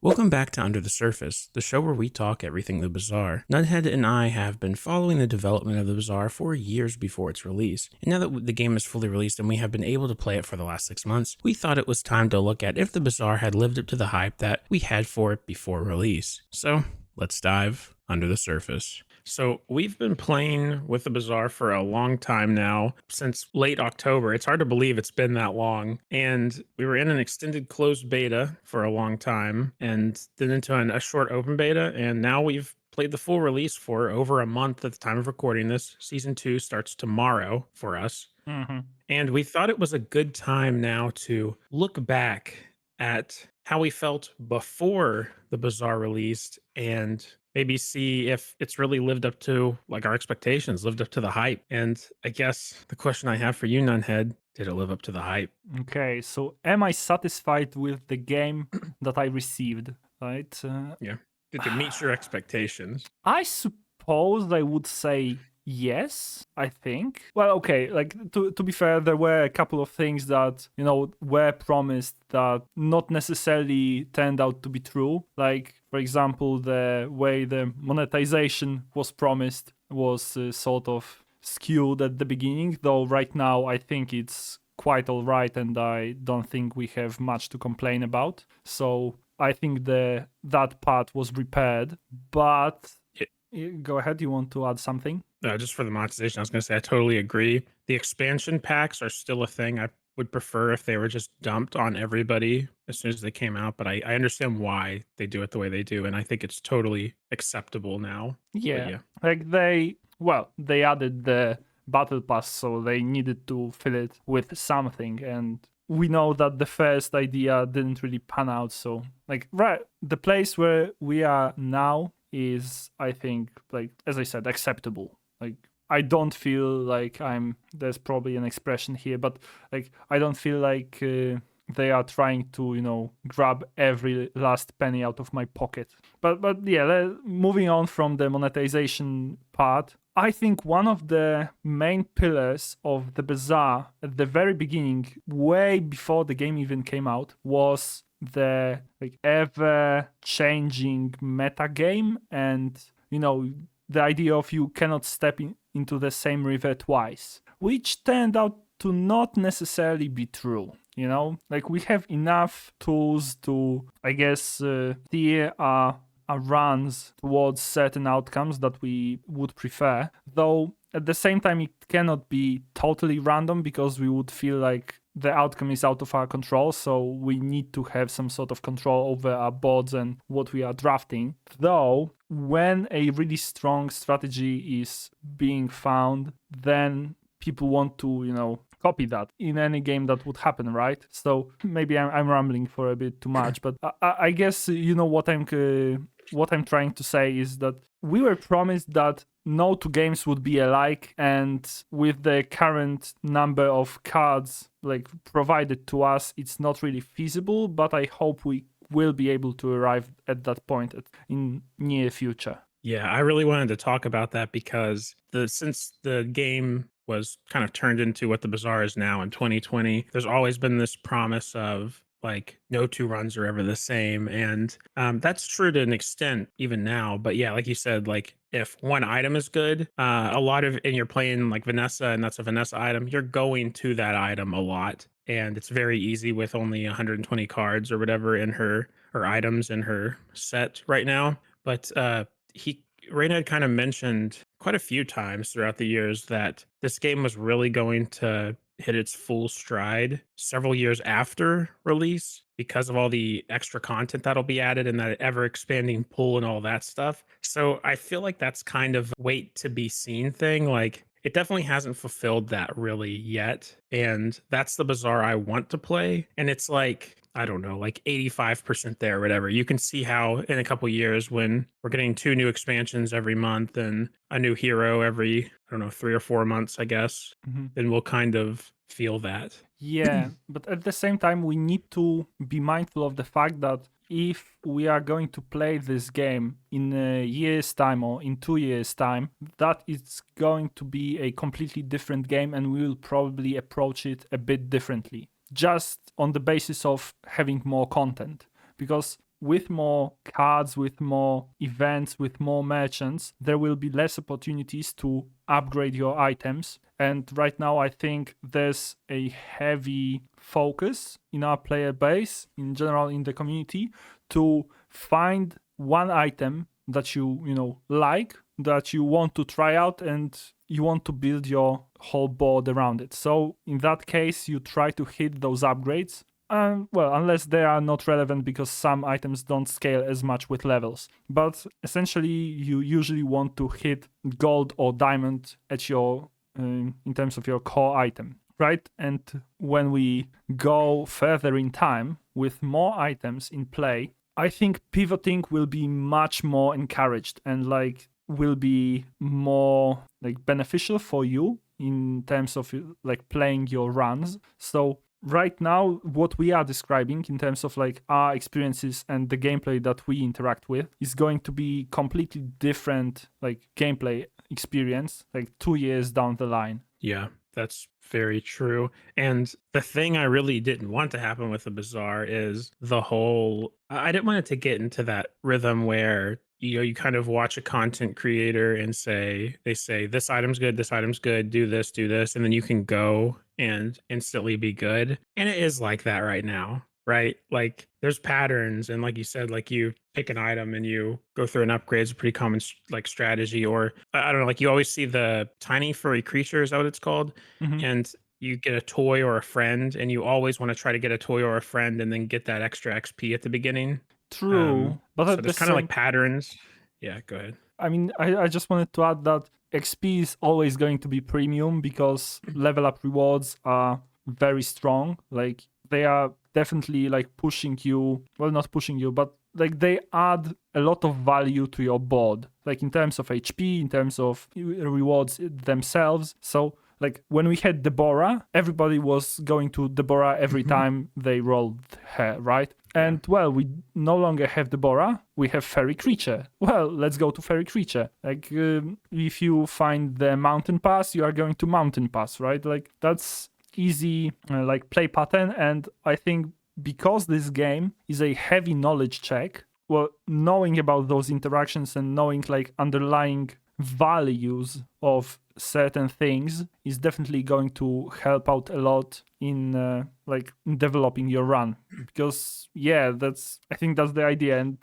Welcome back to Under the Surface, the show where we talk everything the Bazaar. Nunhead and I have been following the development of the Bazaar for years before its release, and now that the game is fully released and we have been able to play it for the last 6 months, we thought it was time to look at if the Bazaar had lived up to the hype that we had for it before release. So, let's dive under the surface. So we've been playing with the Bazaar for a long time now, since late October. It's hard to believe it's been that long. And we were in an extended closed beta for a long time and then into a short open beta. And now we've played the full release for over a month at the time of recording this. Season 2 starts tomorrow for us. Mm-hmm. And we thought it was a good time now to look back at how we felt before the Bazaar released and maybe see if it's really lived up to like our expectations, lived up to the hype. And I guess the question I have for you, Nunhead, did it live up to the hype? Okay, so am I satisfied with the game that I received, right? Yeah. Did it meet your expectations? I suppose I would say yes, I think. Well, okay, like to be fair, there were a couple of things that, were promised that not necessarily turned out to be true. Like, for example, the way the monetization was promised was sort of skewed at the beginning, though right now I think it's quite all right and I don't think we have much to complain about. So I think that part was repaired, but go ahead, you want to add something? Just for the monetization, I was going to say I totally agree. The expansion packs are still a thing. I would prefer if they were just dumped on everybody as soon as they came out, but I understand why they do it the way they do, and I think it's totally acceptable now. Yeah, yeah. Like they added the battle pass, so they needed to fill it with something, and we know that the first idea didn't really pan out. So the place where we are now is, I think, like as I said, acceptable. Like I don't feel like there's probably an expression here, but like I don't feel like they are trying to grab every last penny out of my pocket. But yeah, moving on from the monetization part, I think one of the main pillars of the Bazaar at the very beginning, way before the game even came out, was the ever changing meta game, and the idea of you cannot step into the same river twice, which turned out to not necessarily be true. We have enough tools to, I guess, steer our runs towards certain outcomes that we would prefer, though at the same time it cannot be totally random because we would feel like the outcome is out of our control, so we need to have some sort of control over our boards and what we are drafting. Though when a really strong strategy is being found, then people want to copy that in any game that would happen, right? So maybe I'm rambling for a bit too much, but I guess what I'm trying to say is that we were promised that no two games would be alike, and with the current number of cards provided to us, it's not really feasible, but I hope we will be able to arrive at that point in near future. Yeah, I really wanted to talk about that because since the game was kind of turned into what the Bazaar is now in 2020, there's always been this promise of no two runs are ever the same, and that's true to an extent even now. But yeah, like you said, if one item is good, a lot of, and you're playing like Vanessa and that's a Vanessa item, you're going to that item a lot, and it's very easy with only 120 cards or whatever in her or items in her set right now. But Raina had kind of mentioned quite a few times throughout the years that this game was really going to hit its full stride several years after release because of all the extra content that'll be added and that ever expanding pool and all that stuff. So I feel like that's kind of wait to be seen thing. It definitely hasn't fulfilled that really yet. And that's the Bazaar I want to play. And it's I don't know, 85% there or whatever. You can see how in a couple years when we're getting 2 new expansions every month and a new hero every, I don't know, 3 or 4 months, I guess, then we'll kind of feel that. Yeah, but at the same time, we need to be mindful of the fact that if we are going to play this game in a year's time or in 2 years' time, that it's going to be a completely different game and we will probably approach it a bit differently, just on the basis of having more content. Because with more cards, with more events, with more merchants, there will be less opportunities to upgrade your items. And right now, I think there's a heavy focus in our player base, in general, in the community, to find one item that you like, that you want to try out, and you want to build your whole board around it. So in that case, you try to hit those upgrades. Well, unless they are not relevant because some items don't scale as much with levels. But essentially, you usually want to hit gold or diamond at your in terms of your core item, right? And when we go further in time with more items in play, I think pivoting will be much more encouraged and like will be more like beneficial for you in terms of like playing your runs. So right now what we are describing in terms of like our experiences and the gameplay that we interact with is going to be completely different like gameplay experience like 2 years down the line. Yeah, that's very true. And the thing I really didn't want to happen with the bazaar is the whole I didn't want it to get into that rhythm where you kind of watch a content creator and they say this item's good, do this, and then you can go and instantly be good. And it is like that right now, right? Like there's patterns, and like you said, like you pick an item and you go through an upgrade is a pretty common like strategy. Or I don't know, like you always see the tiny furry creature, is that what it's called? Mhm. And you get a toy or a friend, and you always want to try to get a toy or a friend and then get that extra XP at the beginning. True, but So at the there's kind of like same patterns. Yeah, go ahead. I mean, I just wanted to add that XP is always going to be premium because level up rewards are very strong. Like they are definitely like pushing you, well, not pushing you, but like they add a lot of value to your board, like in terms of HP, in terms of rewards themselves. So like when we had Deborah, everybody was going to Deborah every time they rolled her, right? Yeah. And well, we no longer have Deborah, we have Fairy Creature. Well, let's go to Fairy Creature. Like, if you find the Mountain Pass, you are going to Mountain Pass, right? Like, that's easy, like, play pattern. And I think because this game is a heavy knowledge check, well, knowing about those interactions and knowing, like, underlying values of certain things is definitely going to help out a lot in like in developing your run, because I think that's the idea. And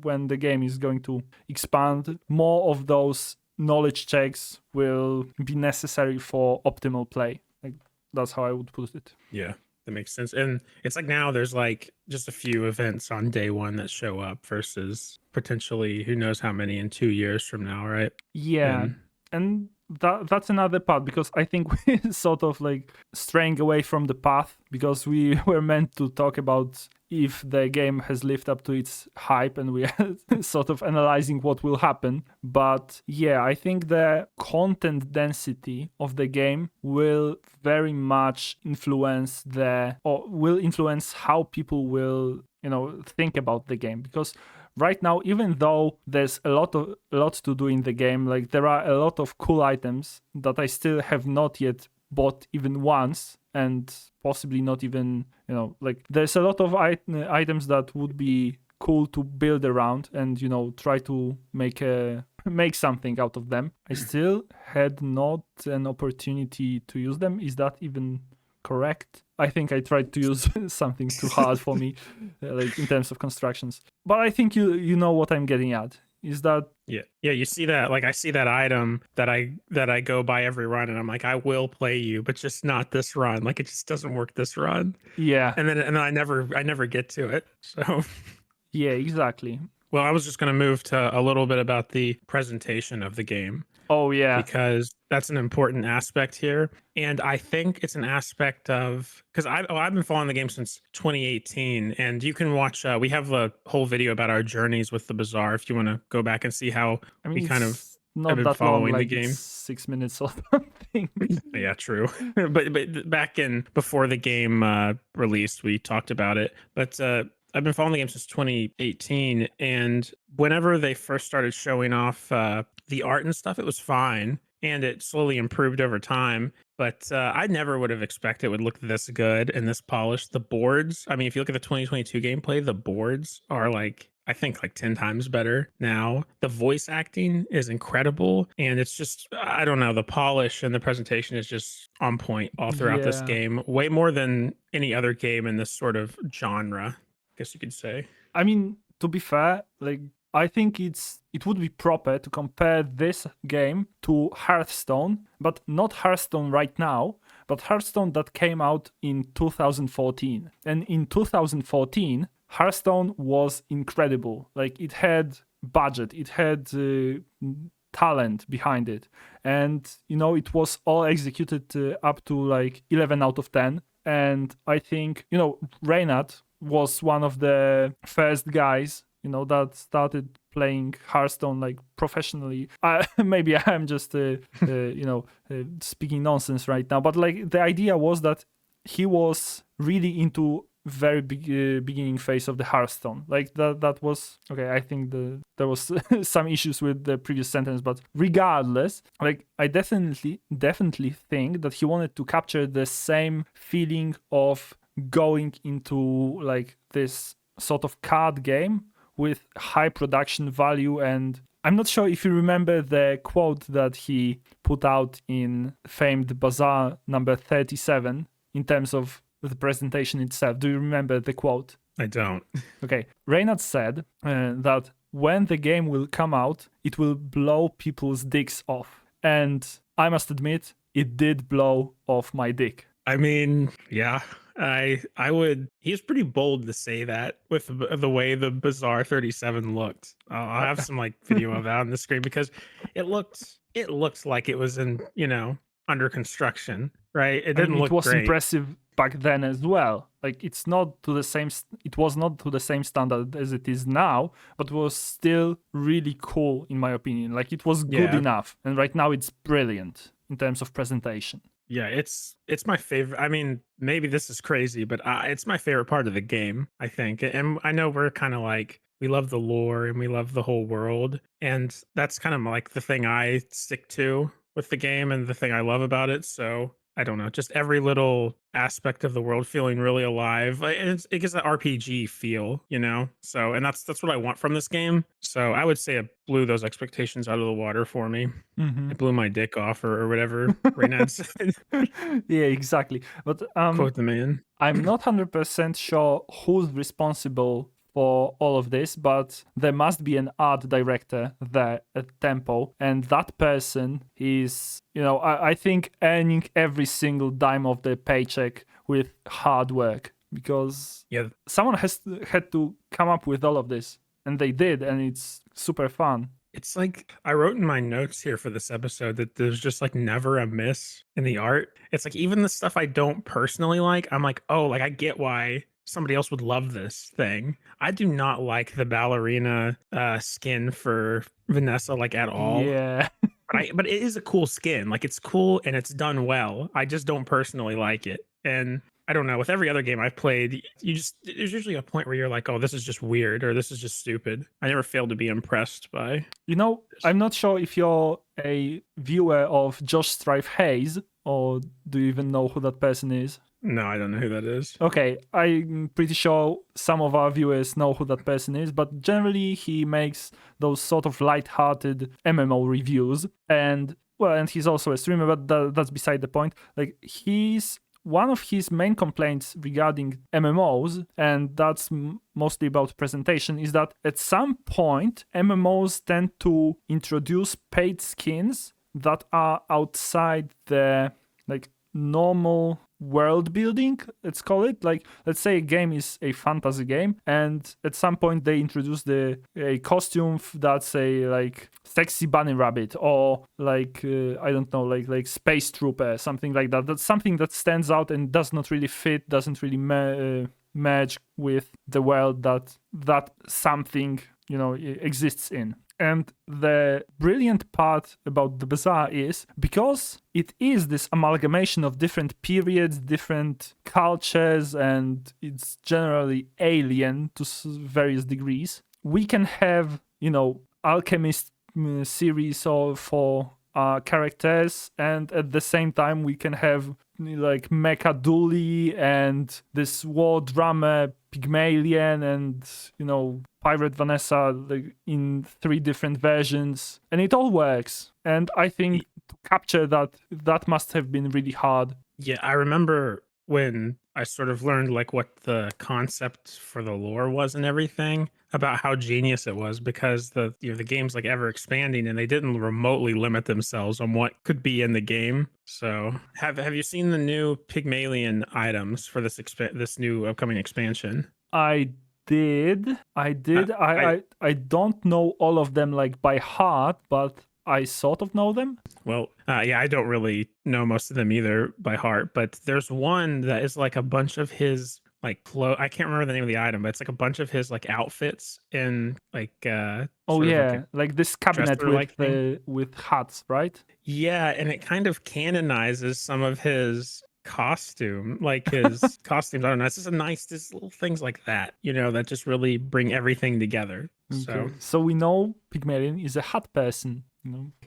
when the game is going to expand, more of those knowledge checks will be necessary for optimal play. Like that's how I would put it. Yeah, that makes sense. And it's like now there's like just a few events on day one that show up versus potentially who knows how many in 2 years from now, right? Yeah, And and that's another part, because I think we're sort of like straying away from the path, because we were meant to talk about if the game has lived up to its hype, and we are sort of analyzing what will happen. But yeah, I think the content density of the game will very much influence will influence how people will think about the game. Because right now, even though there's a lot to do in the game, like there are a lot of cool items that I still have not yet bought even once, and possibly not even like there's a lot of items that would be cool to build around and try to make something out of them. I still had not an opportunity to use them. Is that even correct? I think I tried to use something too hard for me, like in terms of constructions. But I think you know what I'm getting at. Is that yeah, you see that, like I see that item that I go by every run, and I'm like, I will play you, but just not this run. Like it just doesn't work this run. yeah, And then I never get to it. So yeah, exactly. well, I was just gonna move to a little bit about the presentation of the game, Oh yeah. because that's an important aspect here. And I think it's an aspect of because I've been following the game since 2018, and you can watch. We have a whole video about our journeys with the bazaar if you want to go back and see how I we mean, kind of it's have not been that long, following the like it's game. 6 minutes or something. Yeah, true. but back in before the game released, we talked about it. But I've been following the game since 2018, and whenever they first started showing off the art and stuff, it was fine, and it slowly improved over time. But I never would have expected it would look this good and this polished. The boards, I mean, if you look at the 2022 gameplay, the boards are like, I think like 10 times better now. The voice acting is incredible. And it's just, I don't know, the polish and the presentation is just on point all throughout this Yeah. game, way more than any other game in this sort of genre, I guess you could say. I mean, to be fair, like I think it would be proper to compare this game to Hearthstone, but not Hearthstone right now, but Hearthstone that came out in 2014. And in 2014, Hearthstone was incredible. Like it had budget, it had talent behind it, and it was all executed up to like 11 out of 10. And I think Reynard was one of the first guys that started playing Hearthstone like professionally. Maybe I'm just speaking nonsense right now, but like the idea was that he was really into very beginning phase of the Hearthstone. Like that was okay. I think there was some issues with the previous sentence, but regardless, like I definitely think that he wanted to capture the same feeling of going into like this sort of card game with high production value. And I'm not sure if you remember the quote that he put out in famed Bazaar number 37 in terms of the presentation itself. Do you remember the quote? I don't. Okay. Reynard said that when the game will come out, it will blow people's dicks off. And I must admit, it did blow off my dick. I mean, yeah, I would. He's pretty bold to say that with the way the Bazaar 37 looked. I'll have some like video of that on the screen because it looked like it was in under construction, right? It I mean, didn't it look was great. impressive back then as well. Like it was not to the same standard as it is now, but was still really cool in my opinion. Like it was good Yeah, enough, and right now it's brilliant in terms of presentation. yeah, it's my favorite. I mean, maybe this is crazy, but it's my favorite part of the game, I think. And I know we're kind of like we love the lore and we love the whole world, and that's kind of like the thing I stick to with the game and the thing I love about it. So I don't know, just every little aspect of the world feeling really alive. And it gives that RPG feel. So, and that's what I want from this game. So I would say it blew those expectations out of the water for me. Hmm. It blew my dick off or whatever Reynad said. Yeah, exactly. But Quote the man. I'm not 100% sure who's responsible for all of this, but there must be an art director there at Tempo, and that person is, I think earning every single dime of their paycheck with hard work, because Yeah, someone had to come up with all of this, and they did, and it's super fun. it's like I wrote in my notes here for this episode that there's just like never a miss in the art. It's like even the stuff I don't personally like, I'm like, oh, like I get why somebody else would love this thing. I do not like the ballerina skin for Vanessa like at all. Yeah. But it is a cool skin. Like it's cool and it's done well. I just don't personally like it. And I don't know. With every other game I've played, there's usually a point where you're like, oh, this is just weird or this is just stupid. I never failed to be impressed by this. I'm not sure if you're a viewer of Josh Strife Hayes, or do you even know who that person is? No, I don't know who that is. Okay, I'm pretty sure some of our viewers know who that person is, but generally he makes those sort of light-hearted MMO reviews, and he's also a streamer, but that's beside the point. Like one of his main complaints regarding MMOs, and that's mostly about presentation, is that at some point MMOs tend to introduce paid skins that are outside the like normal world building, let's call it. Like let's say a game is a fantasy game, and at some point they introduce a costume that's a like sexy bunny rabbit, or like I don't know, like space trooper, something like that. That's something that stands out and does not really fit, doesn't really merge with the world that something exists in. And the brilliant part about the Bazaar is because it is this amalgamation of different periods, different cultures, and it's generally alien to various degrees. We can have, Alchemist series or for characters, and at the same time we can have like Mecha Dooley and this war drama Pygmalion and Pirate Vanessa, like in 3 different versions, and it all works. And I think to capture that must have been really hard. Yeah, I remember when I sort of learned like what the concept for the lore was and everything about how genius it was, because the game's like ever expanding and they didn't remotely limit themselves on what could be in the game. So have you seen the new Pygmalion items for this new upcoming expansion? I did. I Uh, did. I I don't know all of them like by heart, but I sort of know them. Well, yeah, I don't really know most of them either by heart, but there's one that is like a bunch of his like clothes. I can't remember the name of the item, but it's like a bunch of his like outfits in like Oh sort of like a yeah, like this cabinet dresser like thing. with hats, right? Yeah, and it kind of canonizes some of his costume, like his costumes. I don't know. It's just little things like that, that just really bring everything together. So Okay, so we know Pygmalion is a hat person.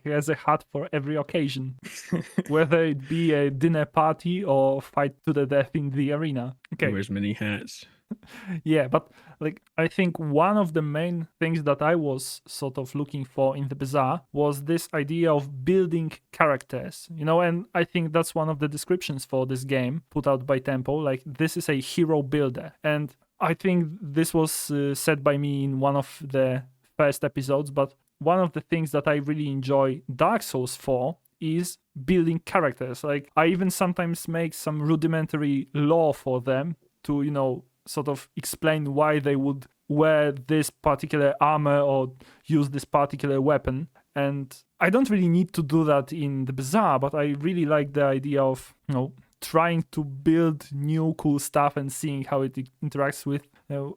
He has a hat for every occasion, whether it be a dinner party or fight to the death in the arena. he Okay, wears many hats. yeah, but like I think one of the main things that I was sort of looking for in the bazaar was this idea of building characters, and I think that's one of the descriptions for this game put out by Tempo. Like, this is a hero builder, and I think this was said by me in one of the first episodes, but one of the things that I really enjoy Dark Souls for is building characters. Like, I even sometimes make some rudimentary lore for them to, sort of explain why they would wear this particular armor or use this particular weapon. And I don't really need to do that in the bazaar, but I really like the idea of, trying to build new cool stuff and seeing how it interacts with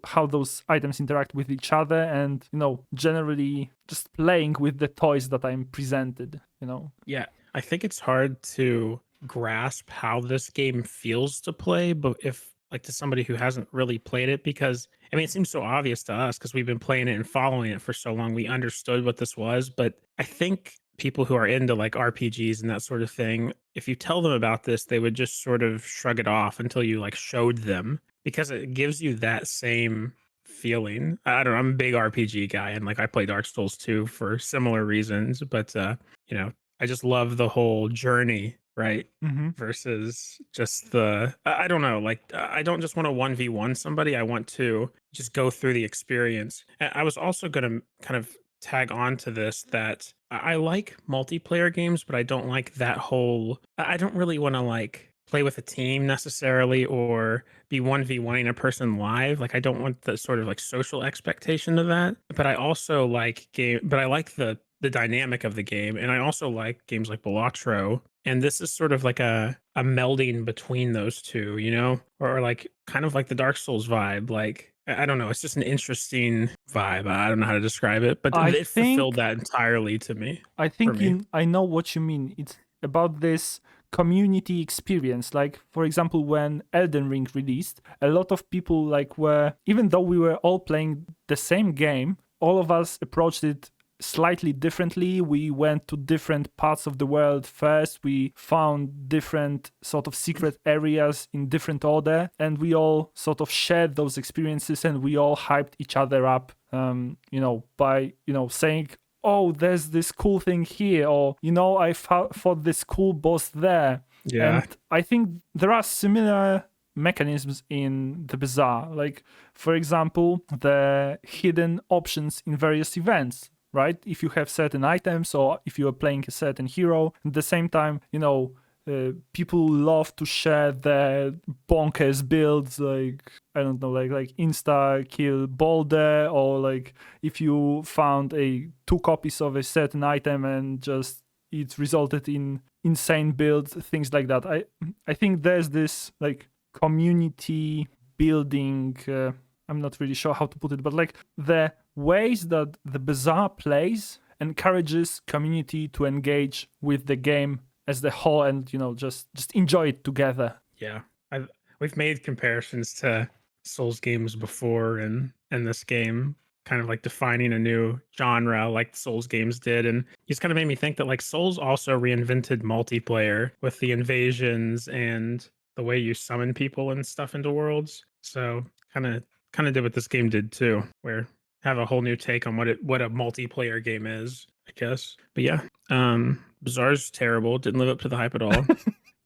how those items interact with each other, and generally just playing with the toys that I'm presented. Yeah, I think it's hard to grasp how this game feels to play, but if like to somebody who hasn't really played it, because I mean, it seems so obvious to us because we've been playing it and following it for so long. We understood what this was, but I think people who are into like RPGs and that sort of thing, if you tell them about this, they would just sort of shrug it off until you like showed them, because it gives you that same feeling. I don't know. I'm a big RPG guy and like I play Dark Souls 2 for similar reasons, but you know, I just love the whole journey, right? Mm-hmm. Versus just I don't know, like I don't just want to 1v1 somebody. I want to just go through the experience. And I was also going to kind of tag on to this that I like multiplayer games, but I don't like that whole I don't really want to like play with a team necessarily or be 1v1ing a person live. Like I don't want the sort of like social expectation of that. But I also like but I like the dynamic of the game. And I also like games like Balatro. And this is sort of like a melding between those two, or like kind of like the Dark Souls vibe. Like I don't know, it's just an interesting vibe. I don't know how to describe it, but I it fulfilled think that entirely to me. I For think me. I know what you mean. It's about this community experience. Like, for example, when Elden Ring released, a lot of people like were, even though we were all playing the same game, all of us approached it slightly differently. We went to different parts of the world first. We found different sort of secret areas in different order, and we all sort of shared those experiences, and we all hyped each other up, by, saying, oh, there's this cool thing here, or, I fought this cool boss there. Yeah. And I think there are similar mechanisms in the bazaar. Like, for example, the hidden options in various events, right? If you have certain items or if you are playing a certain hero, at the same time, people love to share their bonkers builds, like, I don't know, like insta kill boulder, or like if you found 2 copies of a certain item and just it resulted in insane builds, things like that. I think there's this like community building, I'm not really sure how to put it, but like the ways that the bazaar plays encourages community to engage with the game as the whole, and just enjoy it together. Yeah. We've made comparisons to Souls games before and this game. kind of like defining a new genre like Souls games did. And he's kind of made me think that like Souls also reinvented multiplayer with the invasions and the way you summon people and stuff into worlds. So kind of did what this game did too, where have a whole new take on what a multiplayer game is, I guess. But yeah, Bazaar's terrible. Didn't live up to the hype at all.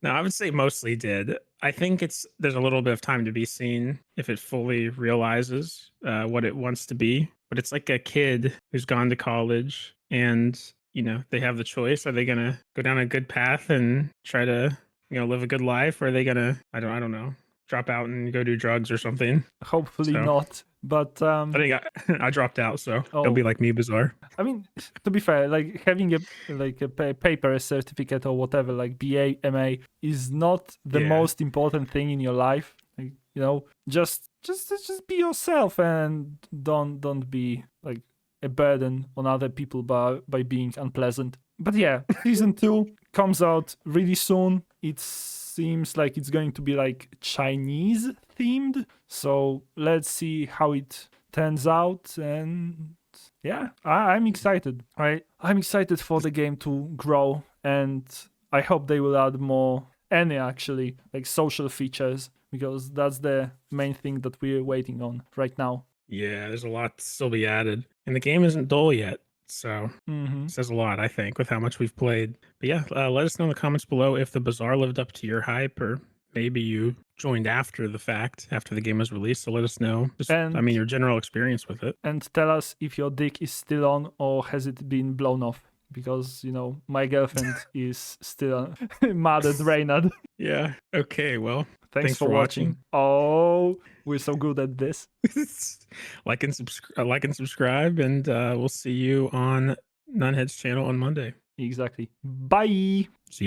No, I would say mostly did. I think there's a little bit of time to be seen if it fully realizes what it wants to be. But it's like a kid who's gone to college and they have the choice. Are they gonna go down a good path and try to live a good life, or are they gonna I don't know, drop out and go do drugs or something? Hopefully So not. But I think I dropped out, so it'll be oh, like me, Bizarre. I mean, to be fair, like having a paper certificate or whatever, like BA, MA, is not the Yeah. most important thing in your life. Like, just be yourself and don't be like a burden on other people by being unpleasant. But yeah, season 2 comes out really soon. It seems like it's going to be like Chinese themed. So let's see how it turns out. And yeah, I'm excited. I'm excited for the game to grow, and I hope they will add more actually like social features, because that's the main thing that we're waiting on right now. Yeah, there's a lot to still be added. And the game isn't dull yet. So Mm-hmm. it says a lot, I think, with how much we've played. But yeah, let us know in the comments below if the Bazaar lived up to your hype, or maybe you joined after the fact, after the game was released. So let us know. And Your general experience with it. and tell us if your dick is still on or has it been blown off, because my girlfriend is still mad at Reynard. Yeah. Okay. Well, Thanks for watching. Oh, we're so good at this. like and subscribe, and we'll see you on Nunhead's channel on Monday. Exactly. Bye. See ya.